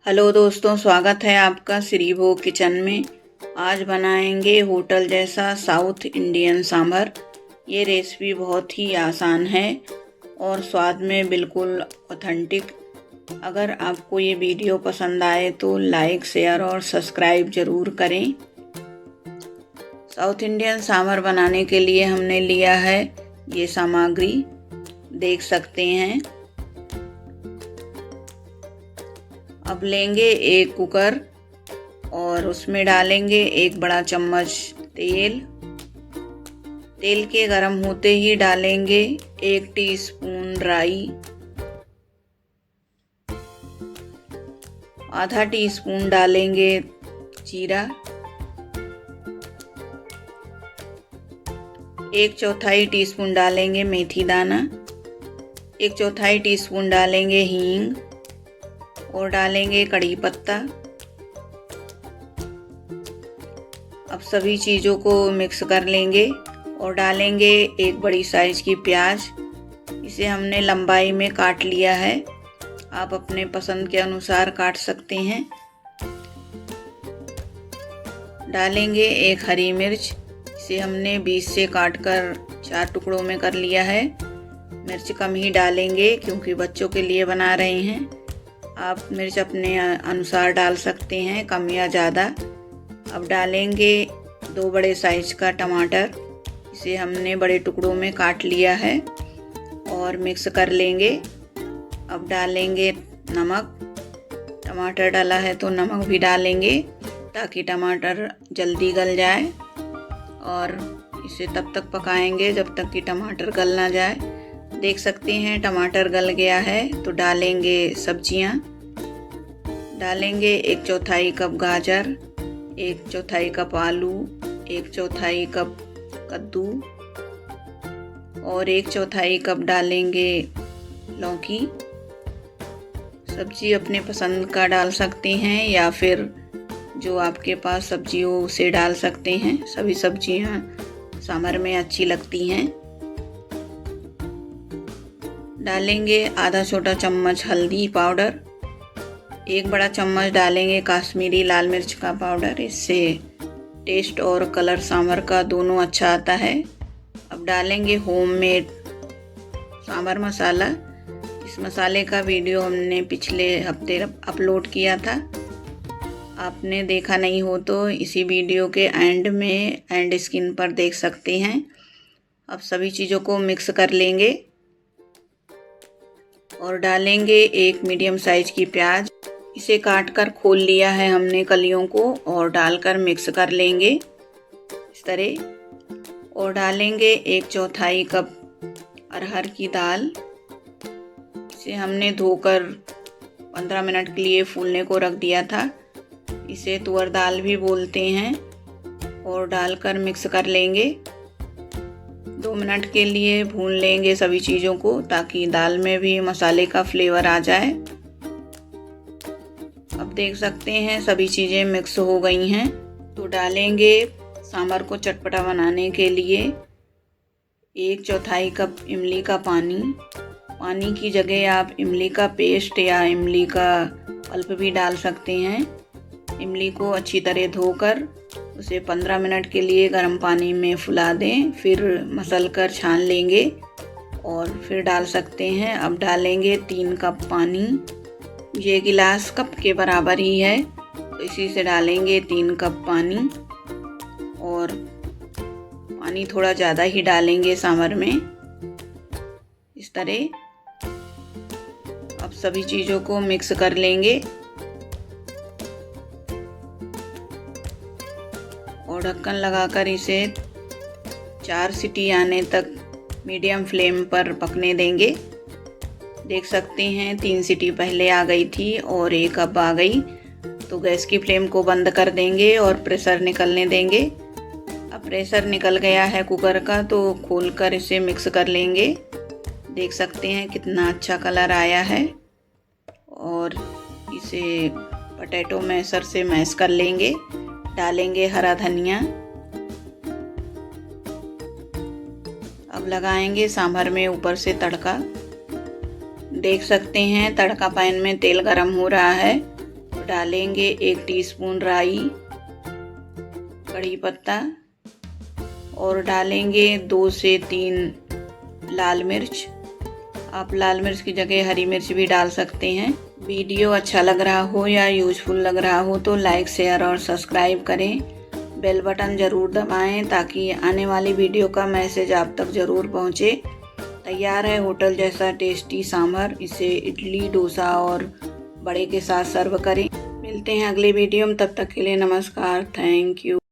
Hello दोस्तों, स्वागत है आपका श्री भोग किचन में। आज बनाएंगे होटल जैसा साउथ इंडियन सांभर। ये रेसिपी बहुत ही आसान है और स्वाद में बिल्कुल ऑथेंटिक। अगर आपको ये वीडियो पसंद आए तो लाइक, शेयर और सब्सक्राइब ज़रूर करें। साउथ इंडियन सांभर बनाने के लिए हमने लिया है ये सामग्री, देख सकते हैं। अब लेंगे एक कुकर और उसमें डालेंगे 1 बड़ा चम्मच तेल। तेल के गरम होते ही डालेंगे 1 टीस्पून राई, आधा टीस्पून डालेंगे जीरा, 1/4 टीस्पून डालेंगे मेथी दाना, 1/4 टीस्पून डालेंगे हींग और डालेंगे कड़ी पत्ता। अब सभी चीज़ों को मिक्स कर लेंगे और डालेंगे 1 बड़ी साइज की प्याज। इसे हमने लंबाई में काट लिया है, आप अपने पसंद के अनुसार काट सकते हैं। डालेंगे 1 हरी मिर्च, इसे हमने 20 से काट कर 4 टुकड़ों में कर लिया है। मिर्च कम ही डालेंगे क्योंकि बच्चों के लिए बना रहे हैं। आप मिर्च अपने अनुसार डाल सकते हैं, कम या ज़्यादा। अब डालेंगे 2 बड़े साइज का टमाटर, इसे हमने बड़े टुकड़ों में काट लिया है और मिक्स कर लेंगे। अब डालेंगे नमक, टमाटर डाला है तो नमक भी डालेंगे ताकि टमाटर जल्दी गल जाए और इसे तब तक पकाएंगे जब तक कि टमाटर गल ना जाए। देख सकते हैं टमाटर गल गया है तो डालेंगे सब्जियां। डालेंगे 1/4 कप गाजर, 1/4 कप आलू, 1/4 कप कद्दू और 1/4 कप डालेंगे लौकी। सब्जी अपने पसंद का डाल सकते हैं या फिर जो आपके पास सब्जी हो उसे डाल सकते हैं। सभी सब्जियां सांभर में अच्छी लगती हैं। डालेंगे आधा छोटा चम्मच हल्दी पाउडर, 1 बड़ा चम्मच डालेंगे काश्मीरी लाल मिर्च का पाउडर। इससे टेस्ट और कलर सांभर का दोनों अच्छा आता है। अब डालेंगे होममेड सांभर मसाला। इस मसाले का वीडियो हमने पिछले हफ्ते अपलोड किया था, आपने देखा नहीं हो तो इसी वीडियो के एंड में एंड स्क्रीन पर देख सकते हैं। अब सभी चीज़ों को मिक्स कर लेंगे और डालेंगे 1 मीडियम साइज की प्याज। इसे काट कर खोल लिया है हमने कलियों को और डालकर मिक्स कर लेंगे इस तरह। और डालेंगे 1/4 कप अरहर की दाल। इसे हमने धोकर 15 मिनट के लिए फूलने को रख दिया था। इसे तुअर दाल भी बोलते हैं। और डालकर मिक्स कर लेंगे। 2 मिनट के लिए भून लेंगे सभी चीज़ों को ताकि दाल में भी मसाले का फ्लेवर आ जाए। अब देख सकते हैं सभी चीज़ें मिक्स हो गई हैं तो डालेंगे सांभर को चटपटा बनाने के लिए 1/4 कप इमली का पानी। पानी की जगह आप इमली का पेस्ट या इमली का पल्प भी डाल सकते हैं। इमली को अच्छी तरह धोकर उसे 15 मिनट के लिए गर्म पानी में फुला दें, फिर मसल कर छान लेंगे और फिर डाल सकते हैं। अब डालेंगे 3 कप पानी, ये गिलास कप के बराबर ही है तो इसी से डालेंगे 3 कप पानी। और पानी थोड़ा ज़्यादा ही डालेंगे सांभर में इस तरह। अब सभी चीज़ों को मिक्स कर लेंगे और ढक्कन लगाकर इसे 4 सीटी आने तक मीडियम फ्लेम पर पकने देंगे। देख सकते हैं 3 सीटी पहले आ गई थी और 1 अब आ गई तो गैस की फ्लेम को बंद कर देंगे और प्रेशर निकलने देंगे। अब प्रेशर निकल गया है कुकर का तो खोलकर इसे मिक्स कर लेंगे। देख सकते हैं कितना अच्छा कलर आया है और इसे पोटैटो मैशर से मैश कर लेंगे। डालेंगे हरा धनिया। अब लगाएंगे सांभर में ऊपर से तड़का। देख सकते हैं तड़का पैन में तेल गरम हो रहा है। डालेंगे 1 टीस्पून राई, कड़ी पत्ता और डालेंगे 2 से 3 लाल मिर्च। आप लाल मिर्च की जगह हरी मिर्च भी डाल सकते हैं। वीडियो अच्छा लग रहा हो या यूजफुल लग रहा हो तो लाइक, शेयर और सब्सक्राइब करें। बेल बटन ज़रूर दबाएं ताकि आने वाली वीडियो का मैसेज आप तक ज़रूर पहुंचे। तैयार है होटल जैसा टेस्टी सांभर। इसे इडली, डोसा और बड़े के साथ सर्व करें। मिलते हैं अगली वीडियो में, तब तक के लिए नमस्कार, थैंक यू।